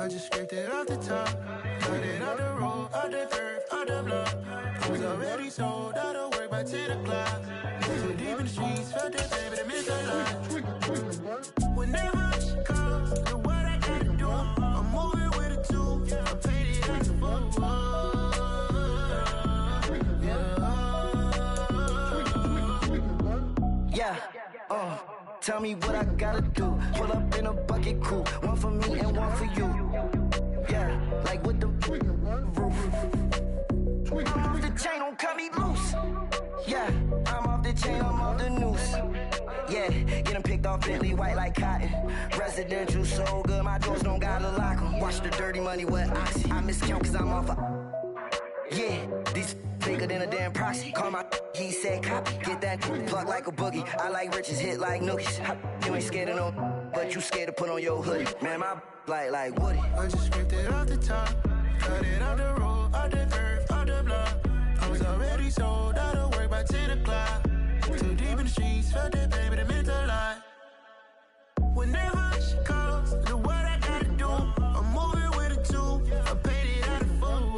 I just scraped it off the top. Cut it out the road, out the curve, out the block. I was already sold out of work by 10 o'clock. So deep in the streets, felt that baby, that meant a lot. Whenever she calls, look what I gotta do. I'm moving with a two. I paid it out the phone. Yeah, tell me what I gotta do. Pull up in a bucket crew, one for me and one for you. Yeah, like with the roof. I'm off the chain, don't cut me loose. Yeah, I'm off the chain, I'm off the noose. Yeah, get them picked off Bentley, white like cotton. Residential so good, my doors don't gotta lock 'em. Watch the dirty money with Oxy. I miscount cause I'm off yeah, these bigger than a damn proxy. Call my he said copy. Get that plug like a boogie. I like riches, hit like nookies. You ain't scared of no, but you scared to put on your hoodie. Man, my like Woody. I just scraped it off the top. Cut it out the road, out the curve, out the block. I was already sold out of work by 10 o'clock. Too deep in the streets, felt that baby, that meant a lot. Whenever she calls, look what I gotta do. I'm moving with a two. I paid it out of phone.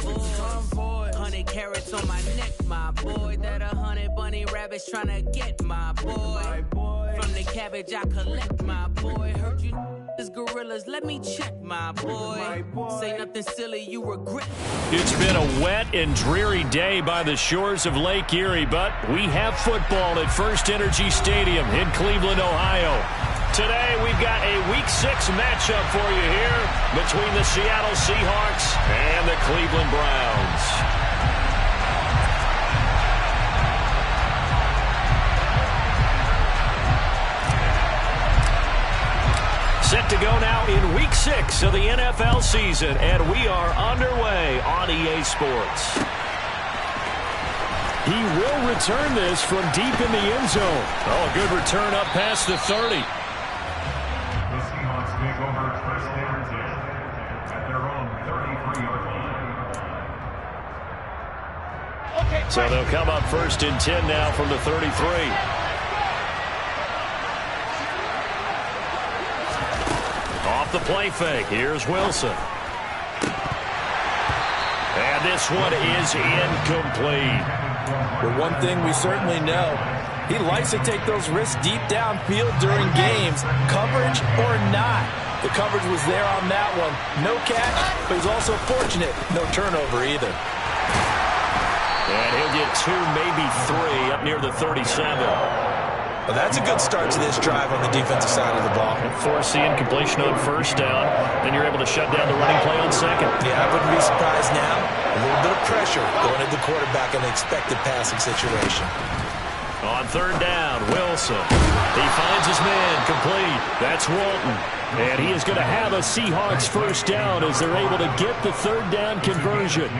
Convoy, 100 carats on my neck, my boy. That 100 bunny rabbits tryna get my boy. From the cabbage I collect, my boy. Heard you is gorillas, let me check, my boy. Say nothing silly, you regret. It's been a wet and dreary day by the shores of Lake Erie, but we have football at First Energy Stadium in Cleveland, Ohio. Today, we've got a Week 6 matchup for you here between the Seattle Seahawks and the Cleveland Browns. Set to go now in Week 6 of the NFL season, and we are underway on EA Sports. He will return this from deep in the end zone. Oh, a good return up past the 30. Take over first and 10 at their own 33-yard line. So they'll come up first and 10 now from the 33. Off the play fake, here's Wilson. And this one is incomplete. Well, one thing we certainly know, he likes to take those risks deep downfield during games, coverage or not. The coverage was there on that one. No catch, but he's also fortunate. No turnover either. And he'll get 2, maybe 3 up near the 37. Well, that's a good start to this drive on the defensive side of the ball. Force the incompletion on first down, then you're able to shut down the running play on second. Yeah, I wouldn't be surprised now. A little bit of pressure going at the quarterback in an expected passing situation. On third down, Wilson. He finds his man complete. That's Walton. And he is going to have a Seahawks first down as they're able to get the third down conversion.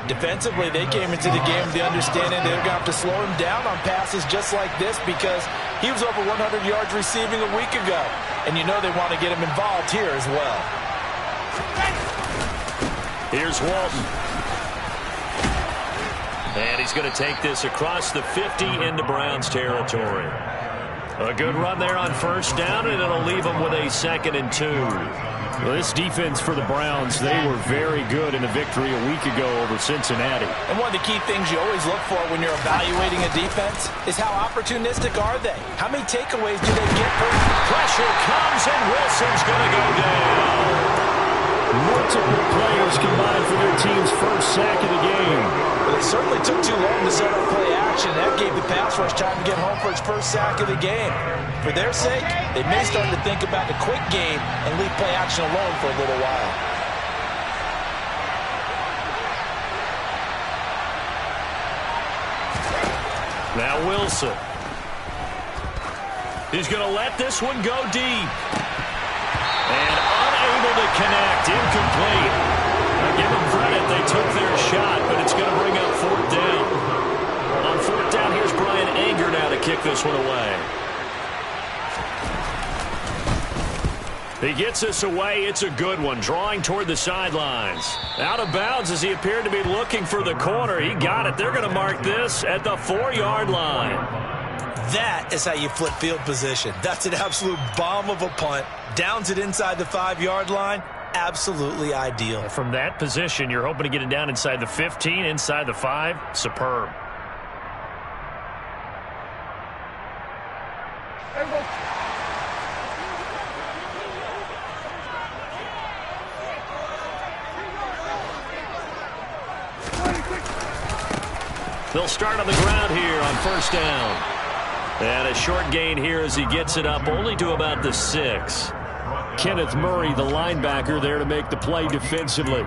Defensively, they came into the game with the understanding they're going to have to slow him down on passes just like this because he was over 100 yards receiving a week ago. And you know they want to get him involved here as well. Here's Walton. And he's going to take this across the 50 into Browns territory. A good run there on first down, and it'll leave them with a 2nd and 2. Well, this defense for the Browns, they were very good in a victory a week ago over Cincinnati. And one of the key things you always look for when you're evaluating a defense is how opportunistic are they? How many takeaways do they get? Pressure comes, and Wilson's going to go down. Multiple players combined for their team's first sack of the game. Well, they certainly took too long to set up play action. That gave the pass rush time to get home for its first sack of the game. For their sake, they may start to think about the quick game and leave play action alone for a little while. Now Wilson. He's going to let this one go deep. And unable to connect. Incomplete. I give them credit. They took their shot, but it's going to bring up fourth down. On fourth down, here's Brian Anger now to kick this one away. He gets this away. It's a good one, drawing toward the sidelines. Out of bounds as he appeared to be looking for the corner. He got it. They're going to mark this at the 4-yard line. That is how you flip field position. That's an absolute bomb of a punt. Downs it inside the 5-yard line. Absolutely ideal. From that position, you're hoping to get it down inside the 15, inside the 5. Superb. They'll start on the ground here on first down. And a short gain here as he gets it up only to about the 6. Kenneth Murray, the linebacker, there to make the play defensively.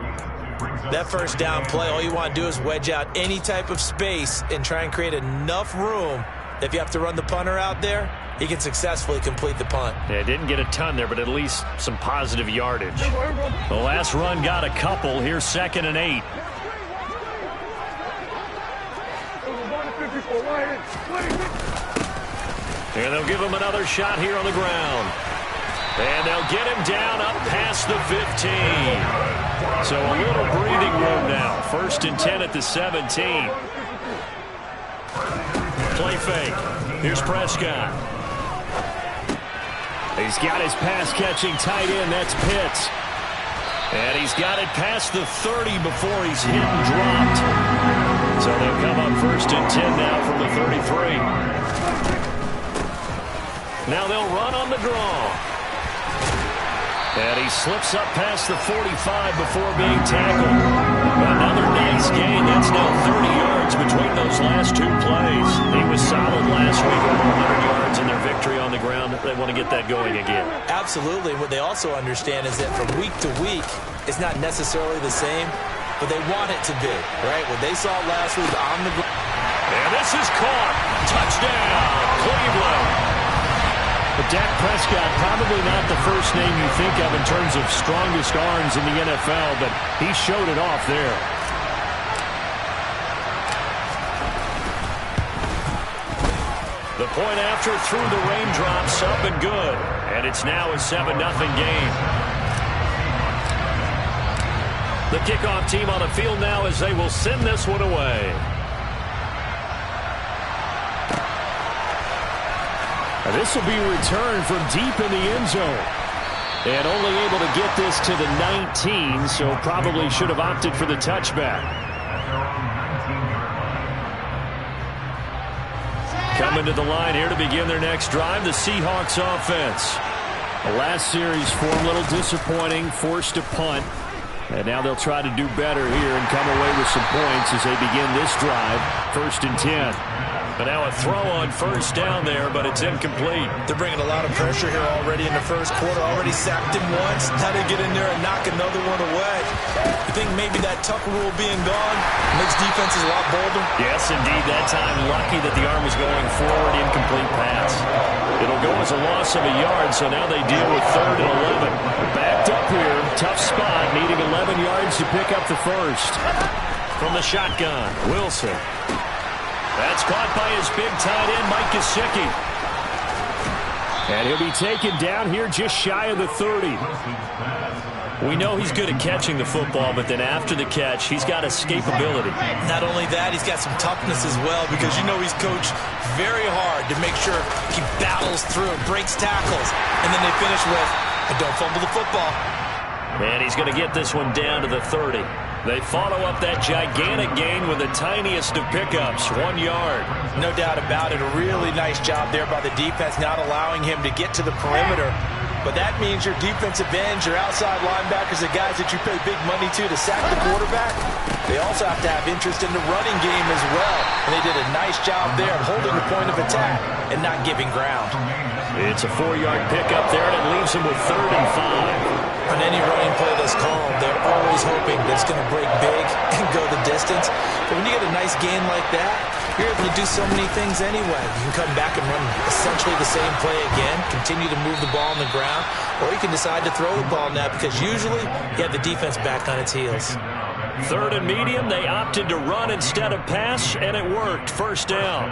That first down play, all you want to do is wedge out any type of space and try and create enough room. If you have to run the punter out there, he can successfully complete the punt. Yeah, didn't get a ton there, but at least some positive yardage. The last run got a couple. Here's 2nd and 8. And they'll give him another shot here on the ground. And they'll get him down up past the 15. So a little breathing room now. 1st and 10 at the 17. Play fake. Here's Prescott. He's got his pass-catching tight end. That's Pitts. And he's got it past the 30 before he's hit and dropped. So they'll come up 1st and 10 now from the 33. Now they'll run on the draw. And he slips up past the 45 before being tackled. Another nice gain. That's now 30 yards between those last 2 plays. He was solid last week, over 100 yards in their victory on the ground. They want to get that going again. Absolutely. What they also understand is that from week to week, it's not necessarily the same, but they want it to be, right? What they saw last week on the ground. And this is caught. Touchdown, Cleveland. But Dak Prescott, probably not the first name you think of in terms of strongest arms in the NFL, but he showed it off there. The point after through the raindrops, up and good. And it's now a 7-0 game. The kickoff team on the field now as they will send this one away. This will be returned from deep in the end zone. And only able to get this to the 19, so probably should have opted for the touchback. Coming to the line here to begin their next drive, the Seahawks offense. The last series for them, a little disappointing, forced to punt. And now they'll try to do better here and come away with some points as they begin this drive, 1st and 10. But now a throw on first down there, but it's incomplete. They're bringing a lot of pressure here already in the first quarter. Already sacked him once. How to get in there and knock another one away. You think maybe that Tucker rule being gone makes defenses a lot bolder? Yes, indeed. That time lucky that the arm was going forward. Incomplete pass. It'll go as a loss of a yard, so now they deal with 3rd and 11. Backed up here. Tough spot, needing 11 yards to pick up the first. From the shotgun, Wilson. That's caught by his big tight end, Mike Gesicki. And he'll be taken down here just shy of the 30. We know he's good at catching the football, but then after the catch, he's got escapability. Not only that, he's got some toughness as well, because you know he's coached very hard to make sure he battles through, breaks tackles, and then they finish with, don't fumble the football. And he's going to get this one down to the 30. They follow up that gigantic gain with the tiniest of pickups, 1 yard. No doubt about it. A really nice job there by the defense, not allowing him to get to the perimeter. But that means your defensive ends, your outside linebackers, the guys that you pay big money to sack the quarterback, they also have to have interest in the running game as well. And they did a nice job there of holding the point of attack and not giving ground. It's a 4-yard pickup there, and it leaves them with 3rd and 5. On any running play that's called, they're always hoping that it's going to break big and go the distance. But when you get a nice gain like that, you're able to do so many things anyway. You can come back and run essentially the same play again, continue to move the ball on the ground, or you can decide to throw the ball now because usually you have the defense back on its heels. 3rd and medium, they opted to run instead of pass, and it worked. First down.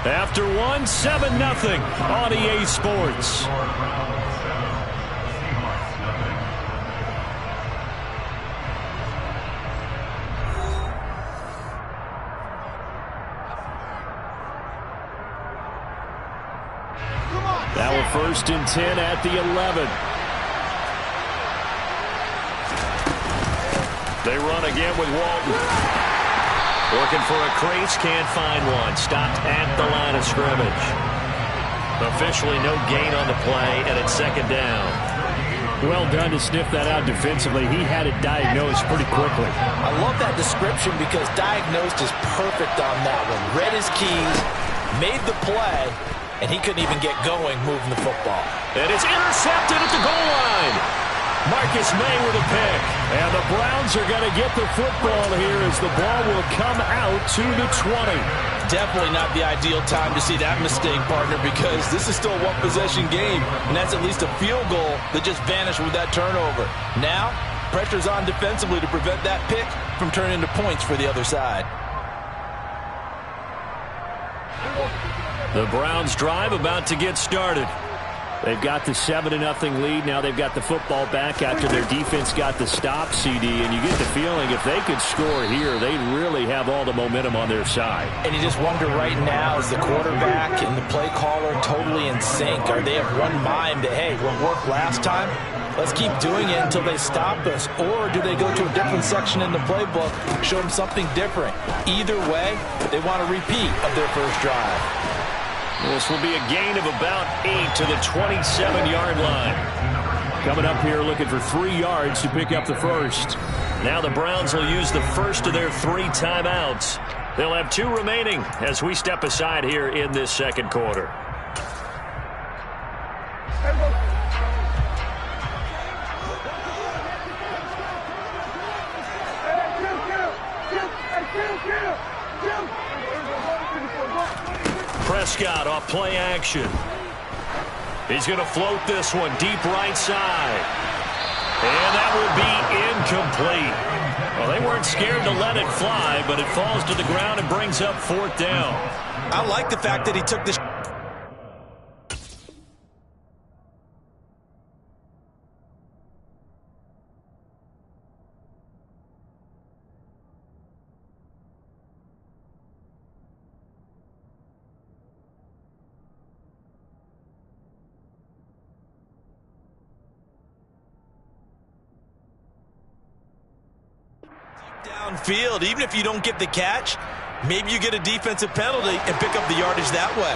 After one, 7-0 on EA Sports. Now a 1st and 10 at the 11. They run again with Walton. Looking for a crease, can't find one. Stopped at the line of scrimmage. Officially no gain on the play, and it's 2nd down. Well done to sniff that out defensively. He had it diagnosed pretty quickly. I love that description because diagnosed is perfect on that one. Read his keys, made the play, and he couldn't even get going moving the football. And it's intercepted at the goal line. Marcus May with a pick. And the Browns are going to get the football here as the ball will come out to the 20. Definitely not the ideal time to see that mistake, partner, because this is still a one-possession game, and that's at least a field goal that just vanished with that turnover. Now, pressure's on defensively to prevent that pick from turning into points for the other side. The Browns drive about to get started. They've got the 7-0 lead. Now they've got the football back after their defense got the stop, CD. And you get the feeling if they could score here, they'd really have all the momentum on their side. And you just wonder right now, is the quarterback and the play caller totally in sync? Are they of one mind that, hey, what worked last time, let's keep doing it until they stop us? Or do they go to a different section in the playbook, show them something different? Either way, they want a repeat of their first drive. This will be a gain of about 8 to the 27-yard line. Coming up here looking for 3 yards to pick up the first. Now the Browns will use the first of their 3 timeouts. They'll have 2 remaining as we step aside here in this second quarter. Prescott off play action. He's going to float this one deep right side. And that will be incomplete. Well, they weren't scared to let it fly, but it falls to the ground and brings up 4th down. I like the fact that he took the downfield. Even if you don't get the catch, maybe you get a defensive penalty and pick up the yardage that way.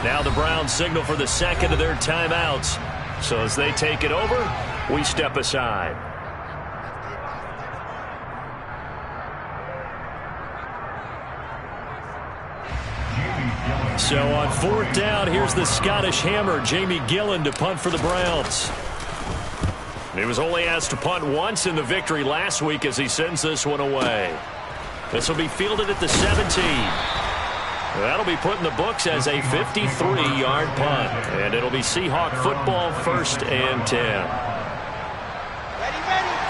Now the Browns signal for the second of their timeouts. So as they take it over, we step aside. So on 4th down, here's the Scottish Hammer, Jamie Gillen, to punt for the Browns. He was only asked to punt once in the victory last week as he sends this one away. This will be fielded at the 17. That'll be put in the books as a 53-yard punt. And it'll be Seahawk football, 1st and 10.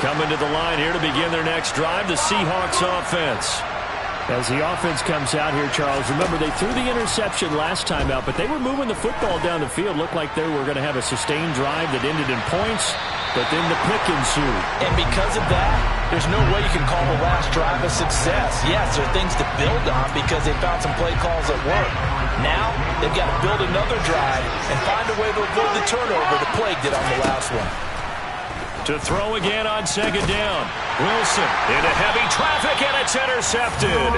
Coming to the line here to begin their next drive, the Seahawks offense. As the offense comes out here, Charles, remember they threw the interception last time out, but they were moving the football down the field. Looked like they were going to have a sustained drive that ended in points, but then the pick ensued. And because of that, there's no way you can call the last drive a success. Yes, there are things to build on because they found some play calls that work. Now, they've got to build another drive and find a way to avoid the turnover that plagued it on the last one. To throw again on 2nd down. Wilson into heavy traffic, and it's intercepted.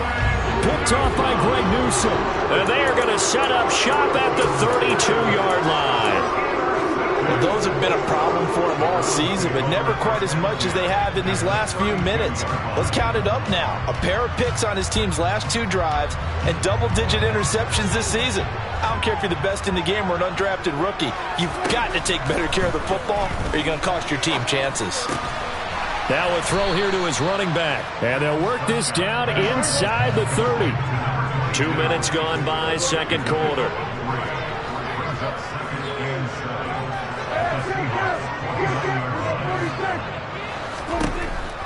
Picked off by Greg Newsome. And they are going to set up shop at the 32-yard line. Well, those have been a problem for him all season, but never quite as much as they have in these last few minutes. Let's count it up now. A pair of picks on his team's last 2 drives and double-digit interceptions this season. I don't care if you're the best in the game or an undrafted rookie. You've got to take better care of the football or you're going to cost your team chances. Now a throw here to his running back. And they'll work this down inside the 30. 2 minutes gone by, second quarter.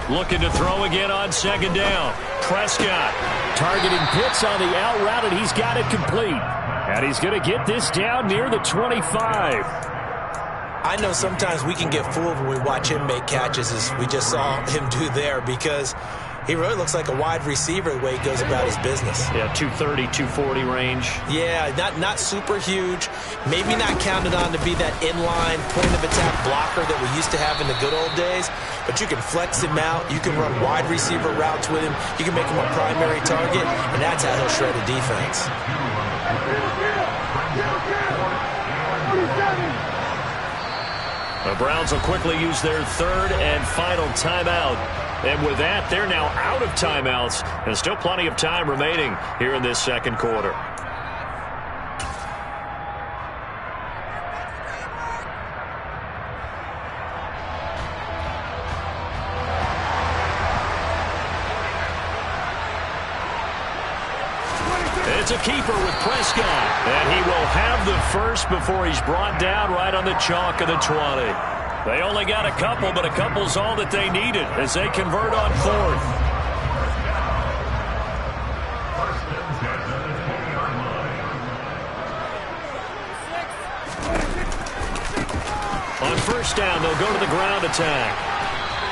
Looking to throw again on 2nd down. Prescott targeting Pitts on the out route, and he's got it complete. And he's going to get this down near the 25. I know sometimes we can get fooled when we watch him make catches, as we just saw him do there, because he really looks like a wide receiver the way he goes about his business. Yeah, 230, 240 range. Yeah, not super huge. Maybe not counted on to be that inline point-of-attack blocker that we used to have in the good old days. But you can flex him out. You can run wide receiver routes with him. You can make him a primary target, and that's how he'll shred a defense. The Browns will quickly use their third and final timeout. And with that, they're now out of timeouts. And still plenty of time remaining here in this second quarter. It's a keeper with Prescott. And he will have the first before he's brought down right on the chalk of the 20. They only got a couple, but a couple's all that they needed as they convert on fourth. On first down, they'll go to the ground attack.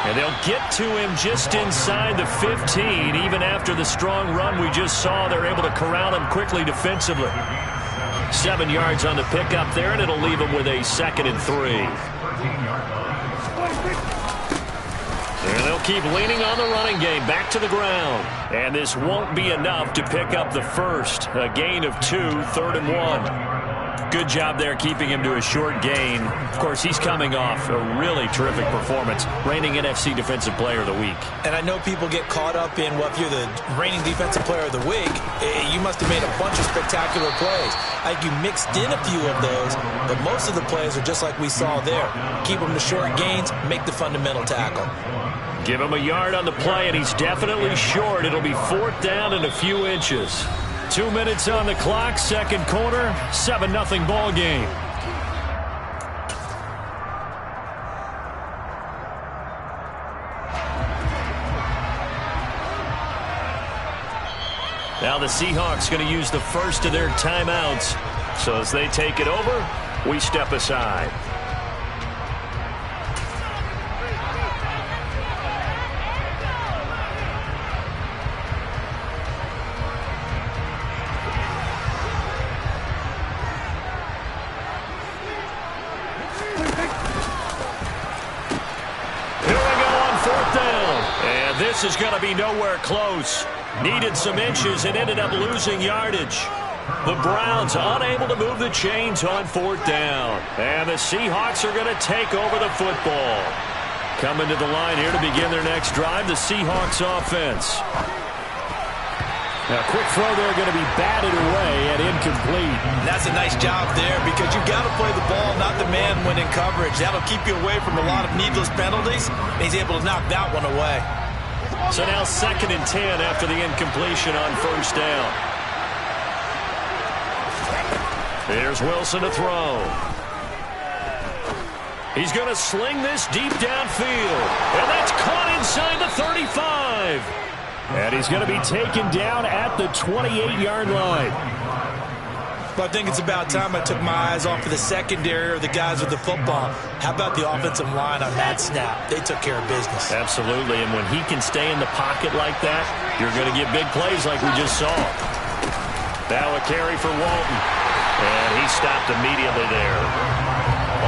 And they'll get to him just inside the 15. Even after the strong run we just saw, they're able to corral him quickly defensively. 7 yards on the pickup there, and it'll leave him with a 2nd and 3. And they'll keep leaning on the running game. Back to the ground. And this won't be enough to pick up the first. A gain of 2, 3rd and 1. Good job there keeping him to a short gain. Of course, he's coming off a really terrific performance. Reigning NFC Defensive Player of the Week. And I know people get caught up in, well, if you're the reigning Defensive Player of the Week, you must have made a bunch of spectacular plays. I think you mixed in a few of those, but most of the plays are just like we saw there. Keep them to short gains, make the fundamental tackle. Give him a yard on the play, and he's definitely short. It'll be 4th down and a few inches. 2 minutes on the clock, second quarter, 7-0 ball game. Now the Seahawks going to use the first of their timeouts. So as they take it over, we step aside. This is going to be nowhere close. Needed some inches and ended up losing yardage. The Browns unable to move the chains on 4th down. And the Seahawks are going to take over the football. Coming to the line here to begin their next drive, the Seahawks offense. Now, quick throw there going to be batted away and incomplete. And that's a nice job there because you've got to play the ball, not the man when in coverage. That'll keep you away from a lot of needless penalties. And he's able to knock that one away. So now 2nd and 10 after the incompletion on first down. Here's Wilson to throw. He's going to sling this deep downfield. And that's caught inside the 35. And he's going to be taken down at the 28-yard line. But I think it's about time I took my eyes off of the secondary or the guys with the football. How about the offensive line on that snap? They took care of business. Absolutely, and when he can stay in the pocket like that, you're going to get big plays like we just saw. Now a carry for Walton. And he stopped immediately there.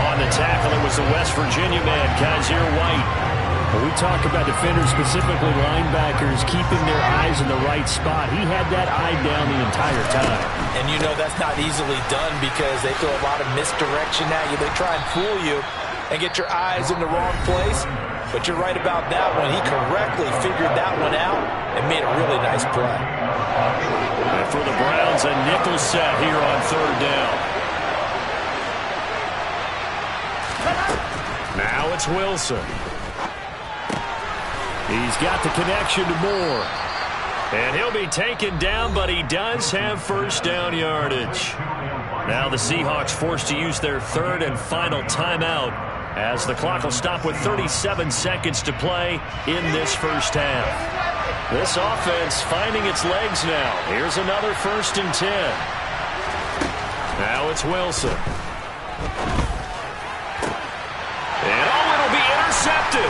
On the tackle, it was the West Virginia man, Kaiser White. When we talk about defenders, specifically linebackers, keeping their eyes in the right spot, he had that eye down the entire time. And you know that's not easily done because they throw a lot of misdirection at you. They try and fool you and get your eyes in the wrong place. But you're right about that one. He correctly figured that one out and made a really nice play. And for the Browns, a nickel set here on 3rd down. Now it's Wilson. He's got the connection to Moore. And he'll be taken down, but he does have first down yardage. Now the Seahawks forced to use their 3rd and final timeout as the clock will stop with 37 seconds to play in this first half. This offense finding its legs now. Here's another 1st and 10. Now it's Wilson. And it'll be intercepted.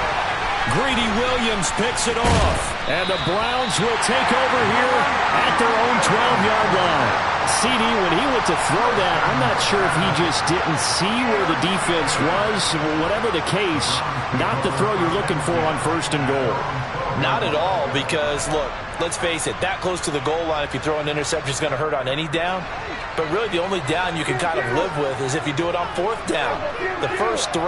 Greedy Williams picks it off. And the Browns will take over here at their own 12-yard line. CD, when he went to throw that, I'm not sure if he just didn't see where the defense was. Whatever the case, not the throw you're looking for on 1st and goal. Not at all, because, look, let's face it, that close to the goal line, if you throw an interception, is going to hurt on any down. But really, the only down you can kind of live with is if you do it on 4th down. The first 3,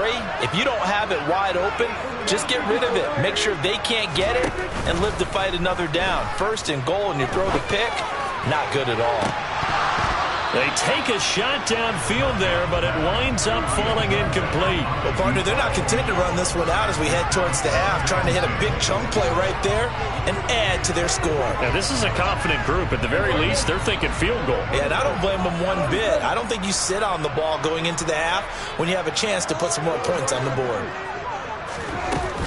if you don't have it wide open, just get rid of it. Make sure they can't get it and live to fight another down. 1st and goal, and you throw the pick, not good at all. They take a shot downfield there, but it winds up falling incomplete. Well, partner, they're not content to run this one out as we head towards the half, trying to hit a big chunk play right there and add to their score. Now, this is a confident group. At the very least, they're thinking field goal. Yeah, and I don't blame them one bit. I don't think you sit on the ball going into the half when you have a chance to put some more points on the board.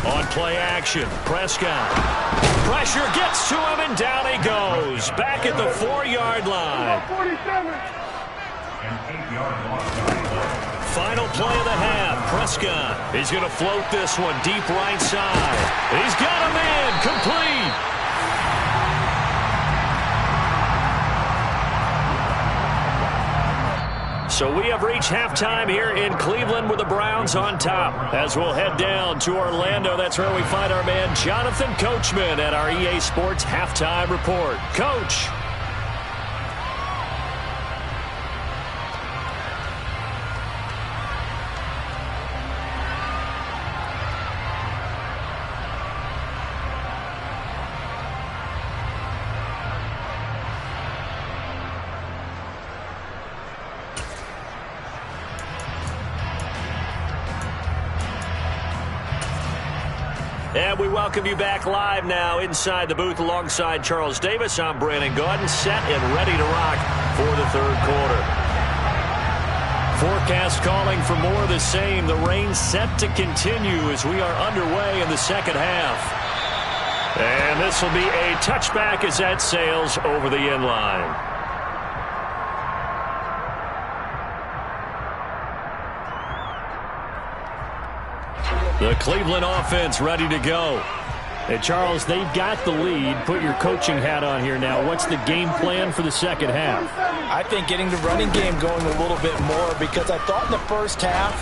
On play action, Prescott. Pressure gets to him, and down he goes. Back at the 4-yard line. Final play of the half. Prescott. He's going to float this one deep right side. He's got him in. Complete. So we have reached halftime here in Cleveland with the Browns on top. As we'll head down to Orlando, that's where we find our man Jonathan Coachman at our EA Sports Halftime Report. Coach. And we welcome you back live now inside the booth alongside Charles Davis. I'm Brandon Gaudin, set and ready to rock for the 3rd quarter. Forecast calling for more of the same. The rain set to continue as we are underway in the 2nd half. And this will be a touchback as that sails over the end line. The Cleveland offense ready to go. Hey, Charles, they've got the lead. Put your coaching hat on here now. What's the game plan for the 2nd half? I think getting the running game going a little bit more, because I thought in the 1st half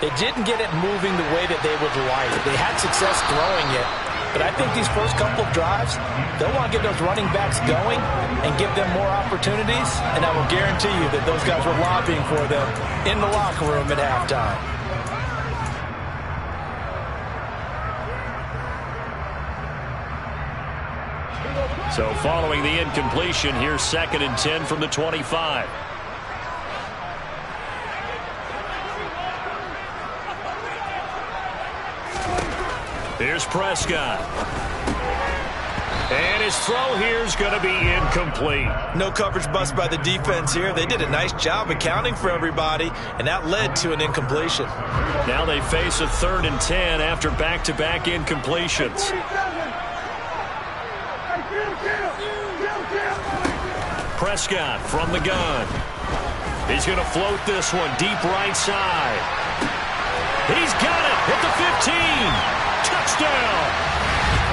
they didn't get it moving the way that they would like. They had success throwing it, but I think these first couple of drives, they'll want to get those running backs going and give them more opportunities, and I will guarantee you that those guys were lobbying for them in the locker room at halftime. So following the incompletion, here's 2nd and 10 from the 25. Here's Prescott. And his throw here is going to be incomplete. No coverage bust by the defense here. They did a nice job accounting for everybody, and that led to an incompletion. Now they face a 3rd and 10 after back-to-back incompletions. Prescott from the gun. He's going to float this one deep right side. He's got it at the 15. Touchdown.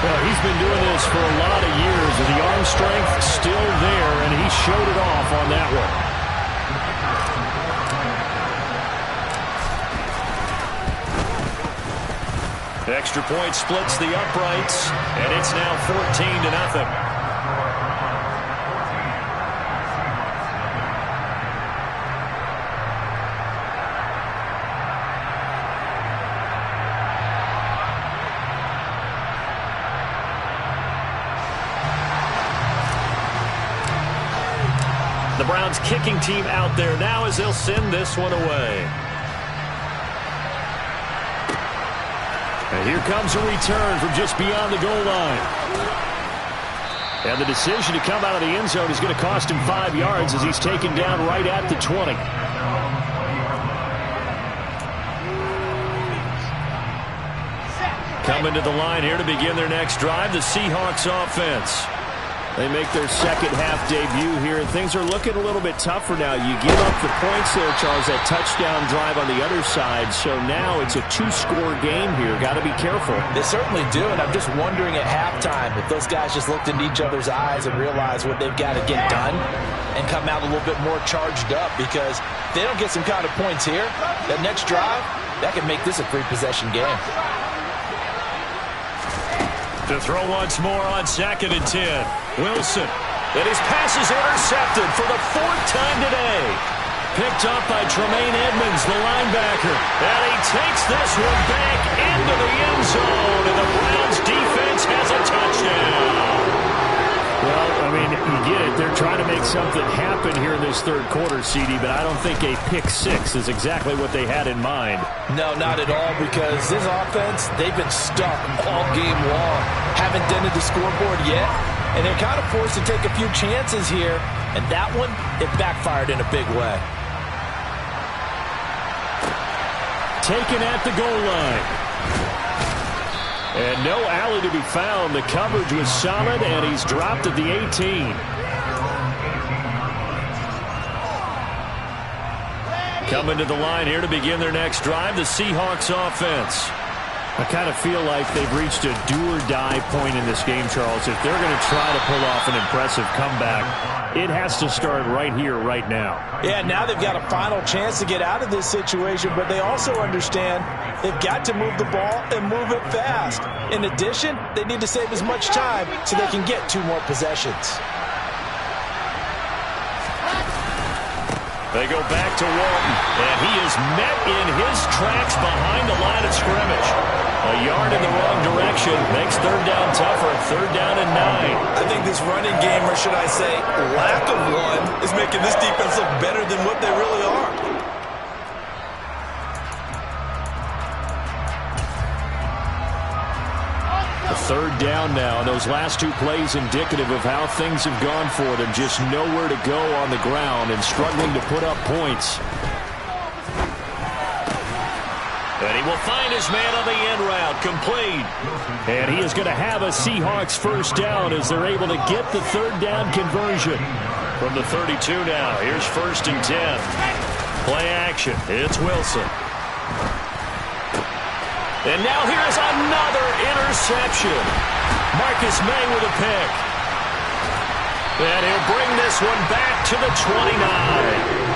Well, he's been doing this for a lot of years, and the arm strength still there, and he showed it off on that one. Extra point splits the uprights, and it's now 14-0. The Browns kicking team out there now as they'll send this one away. And here comes a return from just beyond the goal line. And the decision to come out of the end zone is going to cost him 5 yards as he's taken down right at the 20. Coming to the line here to begin their next drive, the Seahawks offense. They make their second half debut here, and things are looking a little bit tougher now. You give up the points there, Charles, that touchdown drive on the other side, so now it's a two-score game here. Got to be careful. They certainly do, and I'm just wondering at halftime if those guys just looked into each other's eyes and realized what they've got to get done and come out a little bit more charged up, because if they don't get some kind of points here, that next drive, that could make this a three-possession game. To throw once more on 2nd and 10. Wilson. And his pass is intercepted for the 4th time today. Picked up by Tremaine Edmonds, the linebacker. And he takes this one back into the end zone. And the Browns defense has a touchdown. Well, I mean, you get it. They're trying to make something happen here in this third quarter, CD, but I don't think a pick six is exactly what they had in mind. No, not at all, because this offense, they've been stuck all game long. Haven't dented the scoreboard yet, and they're kind of forced to take a few chances here, and that one, it backfired in a big way. Taken at the goal line. And no alley to be found. The coverage was solid, and he's dropped at the 18. Coming to the line here to begin their next drive, the Seahawks offense. I kind of feel like they've reached a do-or-die point in this game, Charles. If they're going to try to pull off an impressive comeback, it has to start right here, right now. Yeah, now they've got a final chance to get out of this situation, but they also understand they've got to move the ball and move it fast. In addition, they need to save as much time so they can get 2 more possessions. They go back to Walton, and he is met in his tracks behind the line of scrimmage. A yard in the wrong direction makes third down tougher. 3rd down and 9. I think this running game, or should I say lack of one, is making this defense look better than what they really are. A 3rd down now, and those last 2 plays indicative of how things have gone for them. Just nowhere to go on the ground and struggling to put up points. And he will find his man on the end route, complete. And he is going to have a Seahawks first down as they're able to get the 3rd down conversion. From the 32 now, here's 1st and 10. Play action, it's Wilson. And now here is another interception. Marcus May with a pick. And he'll bring this one back to the 29.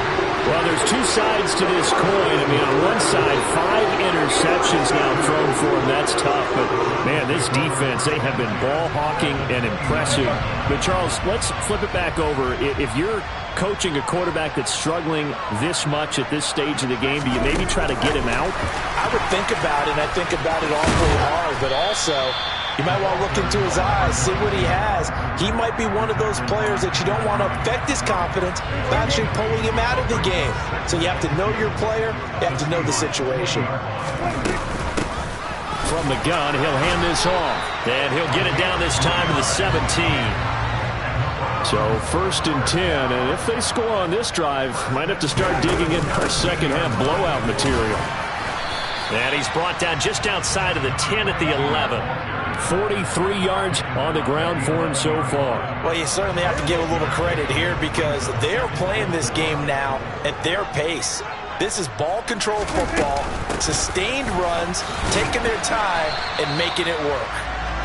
Well, there's 2 sides to this coin. I mean, on one side, 5 interceptions now thrown for him. That's tough. But, man, this defense, they have been ball hawking and impressive. But, Charles, let's flip it back over. If you're coaching a quarterback that's struggling this much at this stage of the game, do you maybe try to get him out? I would think about it, and I think about it awfully hard. But also, you might want to look into his eyes, see what he has. He might be one of those players that you don't want to affect his confidence by actually pulling him out of the game. So you have to know your player. You have to know the situation. From the gun, he'll hand this off. And he'll get it down this time to the 17. So 1st and 10, and if they score on this drive, might have to start digging in our second half blowout material. And he's brought down just outside of the 10 at the 11. 43 yards on the ground for him so far. Well, you certainly have to give a little credit here because they're playing this game now at their pace. This is ball control football, sustained runs, taking their time, and making it work.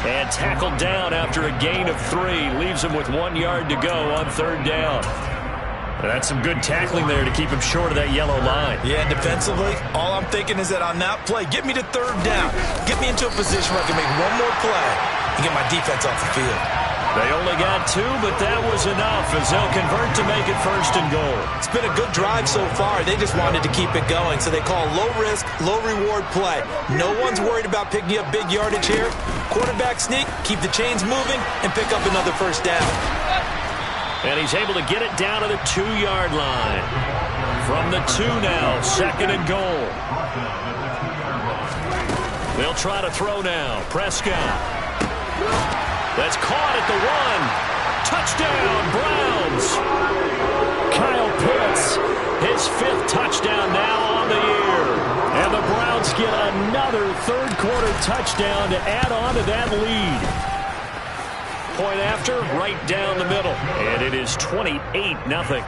And tackled down after a gain of 3. Leaves him with 1 yard to go on 3rd down. That's some good tackling there to keep him short of that yellow line. Yeah, defensively, all I'm thinking is that on that play, get me to 3rd down. Get me into a position where I can make one more play and get my defense off the field. They only got 2, but that was enough as they'll convert to make it 1st and goal. It's been a good drive so far. They just wanted to keep it going, so they call low-risk, low-reward play. No one's worried about picking up big yardage here. Quarterback sneak, keep the chains moving, and pick up another 1st down. And he's able to get it down to the 2-yard line. From the 2 now, 2nd and goal. They'll try to throw now. Prescott. That's caught at the 1. Touchdown, Browns. Kyle Pitts, his 5th touchdown now on the year. And the Browns get another third-quarter touchdown to add on to that lead. Point after, right down the middle. And it is 28-0.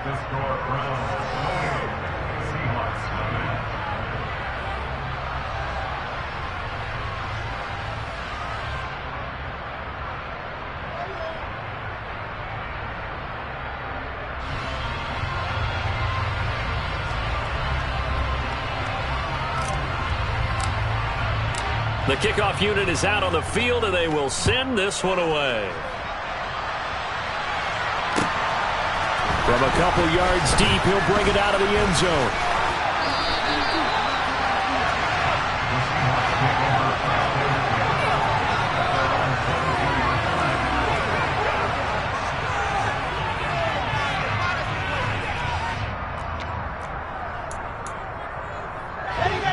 The kickoff unit is out on the field, and they will send this one away. From a couple yards deep, he'll bring it out of the end zone.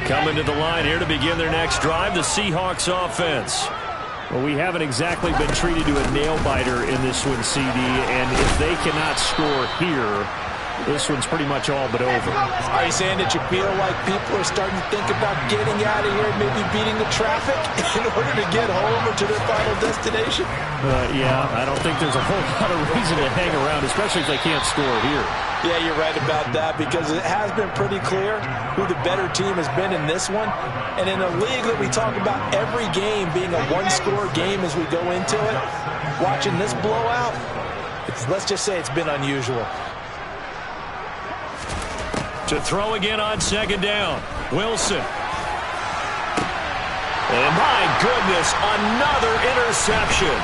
Coming to the line here to begin their next drive, the Seahawks offense. Well, we haven't exactly been treated to a nail-biter in this one, CD, and if they cannot score here, this one's pretty much all but over. Are you saying that you feel like people are starting to think about getting out of here, maybe beating the traffic in order to get home or to their final destination? Yeah, I don't think there's a whole lot of reason to hang around, especially if they can't score here. Yeah, you're right about that, because it has been pretty clear who the better team has been in this one. And in a league that we talk about every game being a one-score game as we go into it, watching this blowout, let's just say it's been unusual. To throw again on second down, Wilson. And my goodness, another interception.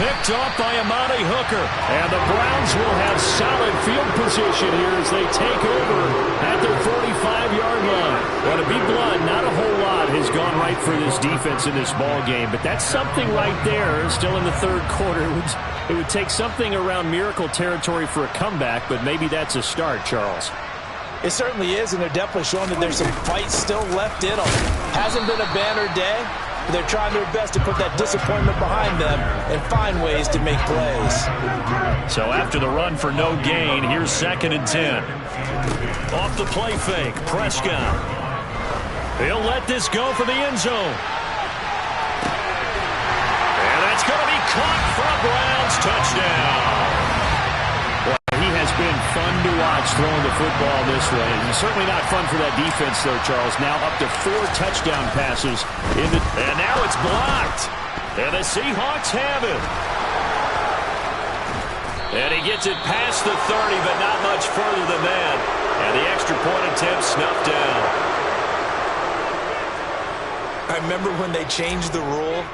Picked off by Amani Hooker. And the Browns will have solid field position here as they take over at their 45-yard line. Well, to be blunt, not a whole lot has gone right for this defense in this ball game, but that's something right there. Still in the third quarter. It would take something around miracle territory for a comeback, but maybe that's a start, Charles. It certainly is, and they're definitely showing that there's some fight still left in them. Hasn't been a banner day, but they're trying their best to put that disappointment behind them and find ways to make plays. So after the run for no gain, here's 2nd and 10. Off the play fake, Prescott. He'll let this go for the end zone. And that's going to be caught for a Browns touchdown. He has been fun to watch throwing the football this way. And certainly not fun for that defense, though, Charles. Now up to 4 touchdown passes. And now it's blocked. And the Seahawks have it. And he gets it past the 30, but not much further than that. And the extra point attempt snuffed down. I remember when they changed the rule,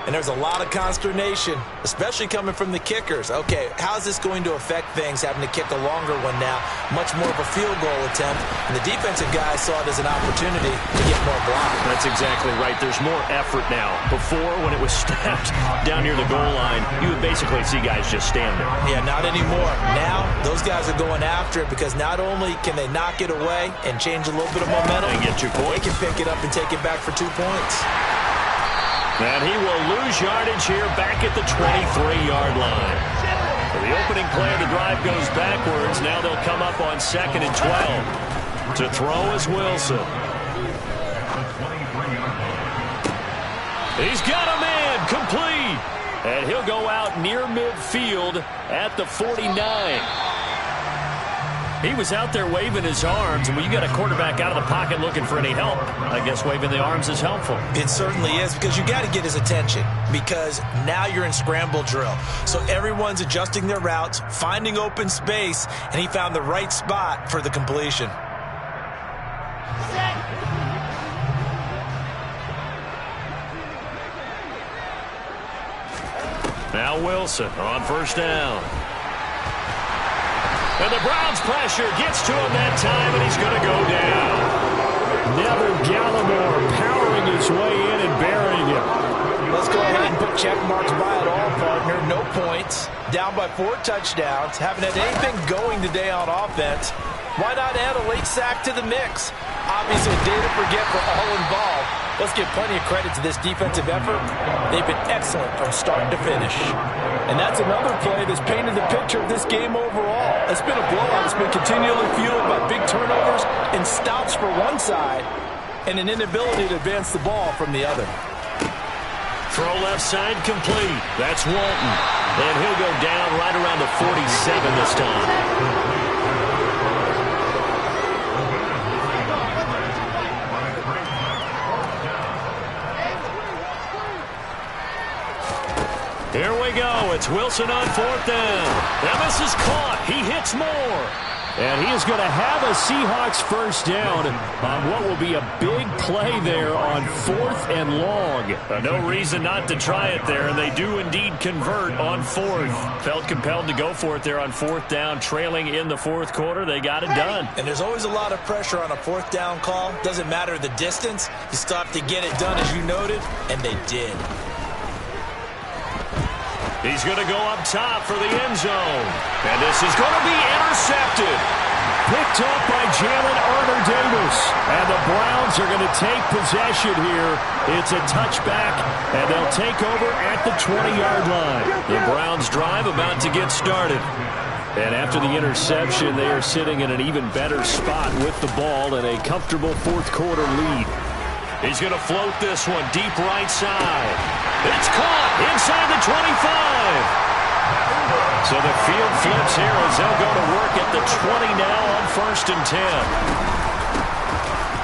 and there's a lot of consternation, especially coming from the kickers. Okay, how's this going to affect things, having to kick a longer one now? Much more of a field goal attempt, and the defensive guys saw it as an opportunity to get more blocks. That's exactly right. There's more effort now. Before, when it was snapped down near the goal line, you would basically see guys just stand there. Yeah, not anymore. Now, those guys are going after it because not only can they knock it away and change a little bit of momentum, and get 2 points, they can pick it up and take it back for 2 points. And he will lose yardage here back at the 23-yard line. So the opening play of the drive goes backwards. Now they'll come up on 2nd and 12. To throw is Wilson. He's got a man, complete. And he'll go out near midfield at the 49. He was out there waving his arms, and when you got a quarterback out of the pocket looking for any help, I guess waving the arms is helpful. It certainly is, because you got to get his attention, because now you're in scramble drill. So everyone's adjusting their routes, finding open space, and he found the right spot for the completion. Now Wilson on 1st down. And the Browns pressure gets to him that time, and he's going to go down. Neville Gallimore powering his way in and burying him. Let's go ahead and put check marks by it all, partner. No points. Down by 4 touchdowns. Haven't had anything going today on offense. Why not add a late sack to the mix? Obviously, a day to forget for all involved. Let's give plenty of credit to this defensive effort. They've been excellent from start to finish. And that's another play that's painted the picture of this game overall. It's been a blowout. It's been continually fueled by big turnovers and stops for one side and an inability to advance the ball from the other. Throw left side complete. That's Walton. And he'll go down right around the 47 this time. Here we go. It's Wilson on 4th down. Now this is caught. He hits more. And he is going to have a Seahawks first down on what will be a big play there on 4th and long. No reason not to try it there, and they do indeed convert on 4th. Felt compelled to go for it there on 4th down, trailing in the 4th quarter. They got it done. And there's always a lot of pressure on a 4th down call. Doesn't matter the distance. You stop to get it done, as you noted, and they did. He's going to go up top for the end zone. And this is going to be intercepted. Picked up by Jalen Armour-Davis. And the Browns are going to take possession here. It's a touchback, and they'll take over at the 20-yard line. The Browns drive about to get started. And after the interception, they are sitting in an even better spot with the ball and a comfortable 4th quarter lead. He's going to float this one deep right side. It's caught inside the 25. So the field flips here as they'll go to work at the 20 now on 1st and 10.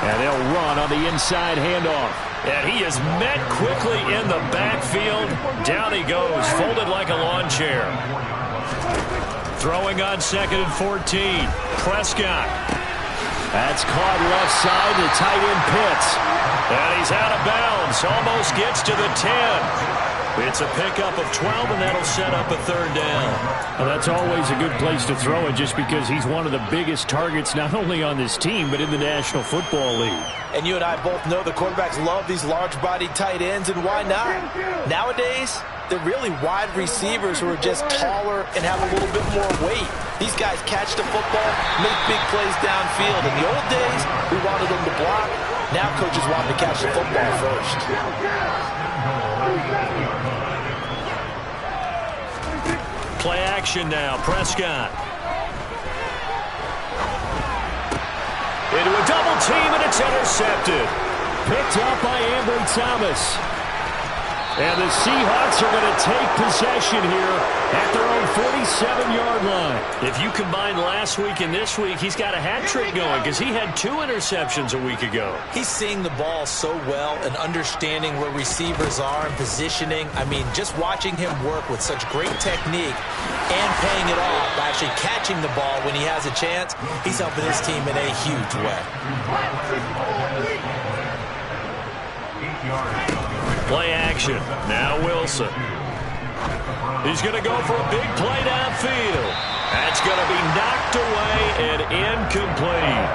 And they'll run on the inside handoff. And he is met quickly in the backfield. Down he goes, folded like a lawn chair. Throwing on 2nd and 14. Prescott. That's caught left side to tight end Pitts. And he's out of bounds. Almost gets to the 10. It's a pickup of 12, and that'll set up a 3rd down. Well, that's always a good place to throw it just because he's one of the biggest targets not only on this team but in the National Football League. And you and I both know the quarterbacks love these large-bodied tight ends, and why not? Nowadays, they're really wide receivers who are just taller and have a little bit more weight. These guys catch the football, make big plays downfield. In the old days, we wanted them to block. Now coaches want them to catch the football first. Play action now. Prescott. Into a double team, and it's intercepted. Picked up by Ambry Thomas. And the Seahawks are going to take possession here at their own 47-yard line. If you combine last week and this week, he's got a hat trick going because he had 2 interceptions a week ago. He's seeing the ball so well and understanding where receivers are and positioning. I mean, just watching him work with such great technique and paying it off by actually catching the ball when he has a chance, he's helping his team in a huge way. Play action. Now Wilson. He's going to go for a big play downfield. That's going to be knocked away and incomplete.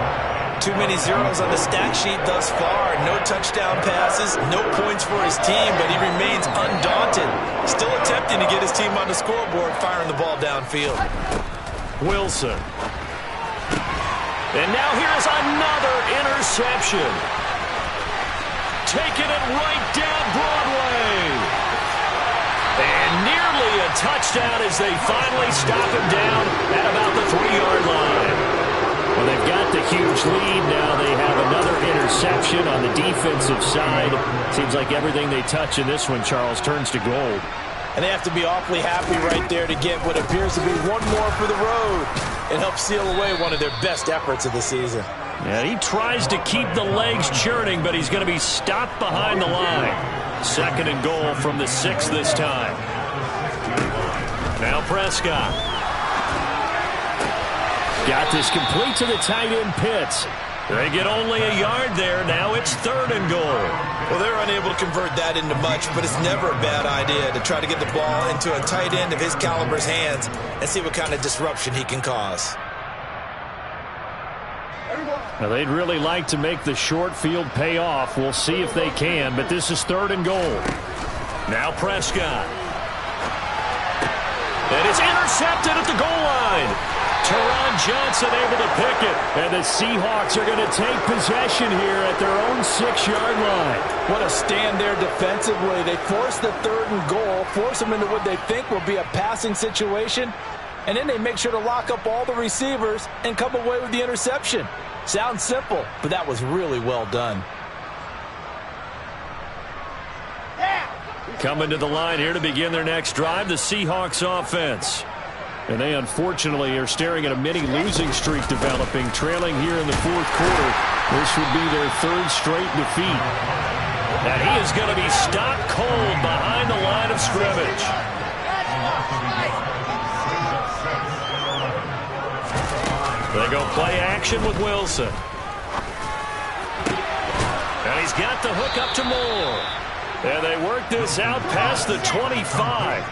Too many zeros on the stat sheet thus far. No touchdown passes, no points for his team, but he remains undaunted. Still attempting to get his team on the scoreboard, firing the ball downfield. Wilson. And now here's another interception. Taking it right down Broadway. And nearly a touchdown as they finally stop him down at about the 3-yard line. Well, they've got the huge lead. Now they have another interception on the defensive side. Seems like everything they touch in this one, Charles, turns to gold. And they have to be awfully happy right there to get what appears to be one more for the road and help seal away one of their best efforts of the season. Yeah, he tries to keep the legs churning, but he's going to be stopped behind the line. 2nd and goal from the 6 this time. Now Prescott. Got this complete to the tight end Pitts. They get only a yard there. Now it's 3rd and goal. Well, they're unable to convert that into much, but it's never a bad idea to try to get the ball into a tight end of his caliber's hands and see what kind of disruption he can cause. Now, they'd really like to make the short field pay off. We'll see if they can, but this is 3rd and goal. Now Prescott. And it's intercepted at the goal line. Teron Johnson able to pick it. And the Seahawks are going to take possession here at their own 6-yard line. What a stand there defensively. They force the 3rd and goal, force them into what they think will be a passing situation, and then they make sure to lock up all the receivers and come away with the interception. Sounds simple, but that was really well done. Coming to the line here to begin their next drive, the Seahawks offense. And they unfortunately are staring at a mini losing streak developing, trailing here in the fourth quarter. This would be their third straight defeat. And he is going to be stopped cold behind the line of scrimmage. They go play action with Wilson. And he's got the hook up to Moore. And they work this out past the 25.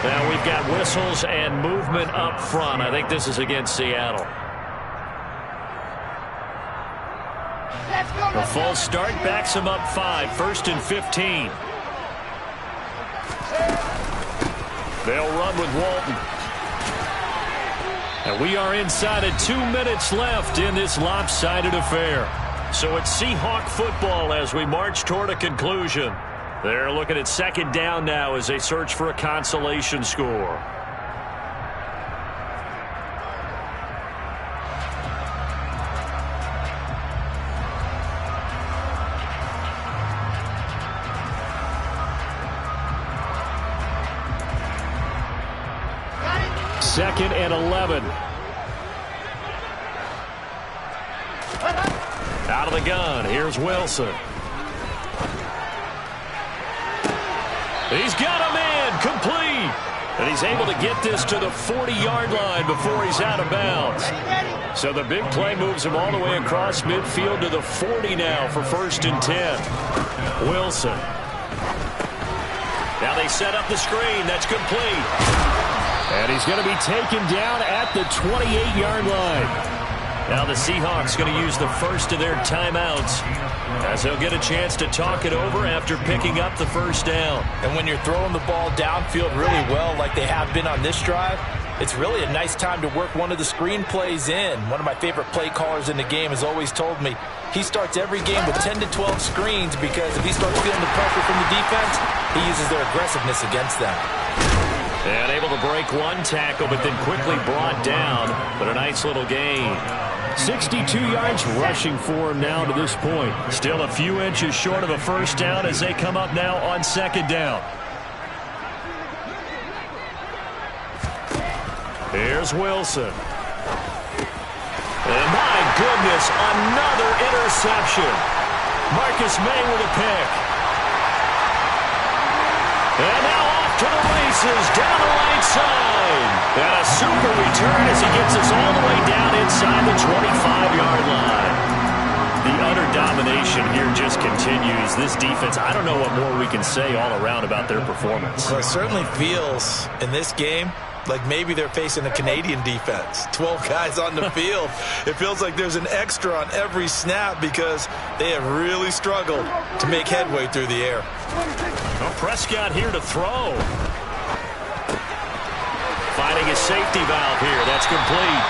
Now we've got whistles and movement up front. I think this is against Seattle. A false start backs him up 5, 1st and 15. They'll run with Walton. And we are inside of 2 minutes left in this lopsided affair. So it's Seahawk football as we march toward a conclusion. They're looking at second down now as they search for a consolation score. Second and 11. Out of the gun. Here's Wilson. He's got a man complete. And he's able to get this to the 40-yard line before he's out of bounds. So the big play moves him all the way across midfield to the 40 now for 1st and 10. Wilson. Now they set up the screen. That's complete. And he's going to be taken down at the 28-yard line. Now the Seahawks going to use the first of their timeouts as they'll get a chance to talk it over after picking up the first down. And when you're throwing the ball downfield really well like they have been on this drive, it's really a nice time to work one of the screen plays in. One of my favorite play callers in the game has always told me he starts every game with 10 to 12 screens because if he starts feeling the pressure from the defense, he uses their aggressiveness against them. And able to break one tackle, but then quickly brought down. But a nice little gain. 62 yards rushing for him now to this point. Still a few inches short of a first down as they come up now on second down. Here's Wilson. And my goodness, another interception. Marcus May with a pick. And now off to the races down the right side. And a super return as he gets us all the way down inside the 25-yard line. The utter domination here just continues. This defense, I don't know what more we can say all around about their performance. Well, it certainly feels in this game like maybe they're facing a Canadian defense. 12 guys on the field. It feels like there's an extra on every snap because they have really struggled to make headway through the air. Well, Prescott here to throw. Finding a safety valve here. That's complete.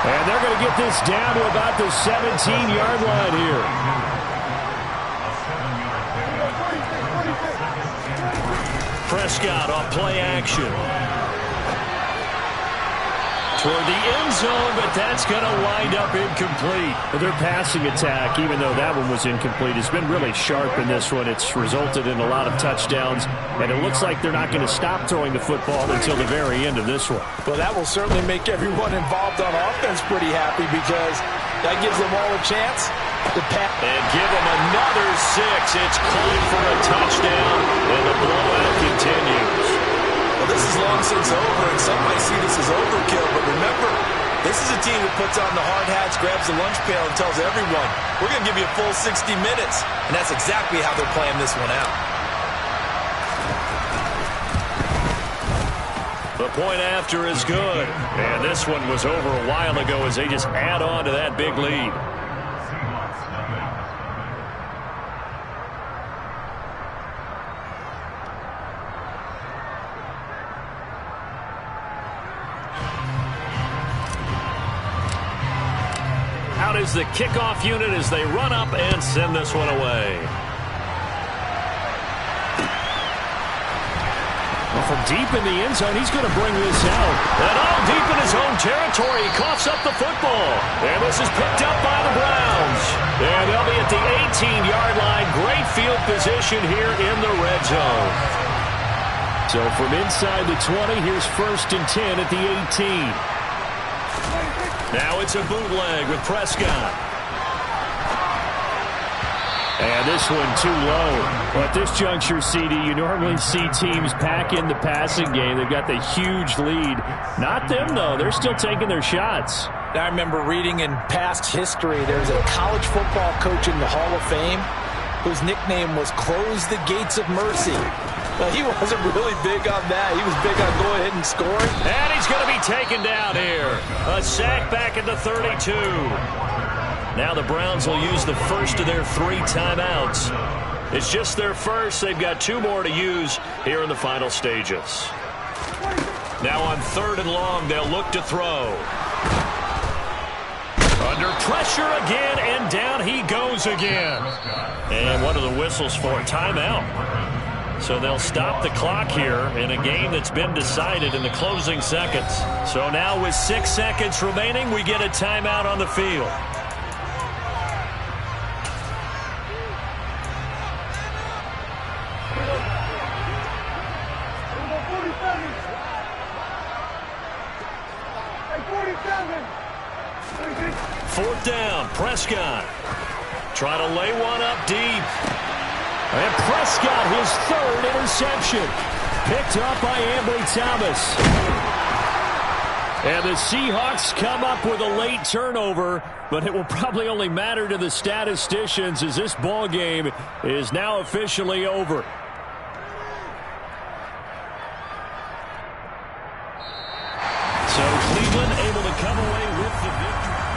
And they're going to get this down to about the 17-yard line here. Prescott on play action. Toward the end zone, but that's going to wind up incomplete. Their passing attack, even though that one was incomplete, has been really sharp in this one. It's resulted in a lot of touchdowns, and it looks like they're not going to stop throwing the football until the very end of this one. Well, that will certainly make everyone involved on offense pretty happy because that gives them all a chance to pass. And give them another 6. It's clean for a touchdown, and the blowout continues. Well, this is long since over, and some might see this as overkill, but remember, this is a team that puts on the hard hats, grabs the lunch pail, and tells everyone, we're going to give you a full 60 minutes, and that's exactly how they're playing this one out. The point after is good, and this one was over a while ago as they just add on to that big lead. Out is the kickoff unit as they run up and send this one away. Well, from deep in the end zone, he's going to bring this out. And all deep in his own territory, he coughs up the football. And this is picked up by the Browns. And they'll be at the 18-yard line. Great field position here in the red zone. So from inside the 20, here's 1st and 10 at the 18. Now it's a bootleg with Prescott. And this one too low. Well, at this juncture, CD, you normally see teams pack in the passing game. They've got the huge lead. Not them, though. They're still taking their shots. I remember reading in past history, there's a college football coach in the Hall of Fame whose nickname was Close the Gates of Mercy. Well, he wasn't really big on that. He was big on going ahead and scoring. And he's going to be taken down here. A sack back at the 32. Now the Browns will use the first of their 3 timeouts. It's just their first. They've got 2 more to use here in the final stages. Now on 3rd and long, they'll look to throw. Under pressure again, and down he goes again. And what are the whistles for? Timeout. So they'll stop the clock here in a game that's been decided in the closing seconds. So now with 6 seconds remaining, we get a timeout on the field. Fourth down, Prescott. Try to lay one up deep. And Prescott, his 3rd interception. Picked up by Ambry Thomas. And the Seahawks come up with a late turnover, but it will probably only matter to the statisticians as this ball game is now officially over. So Cleveland able to come away with the victory.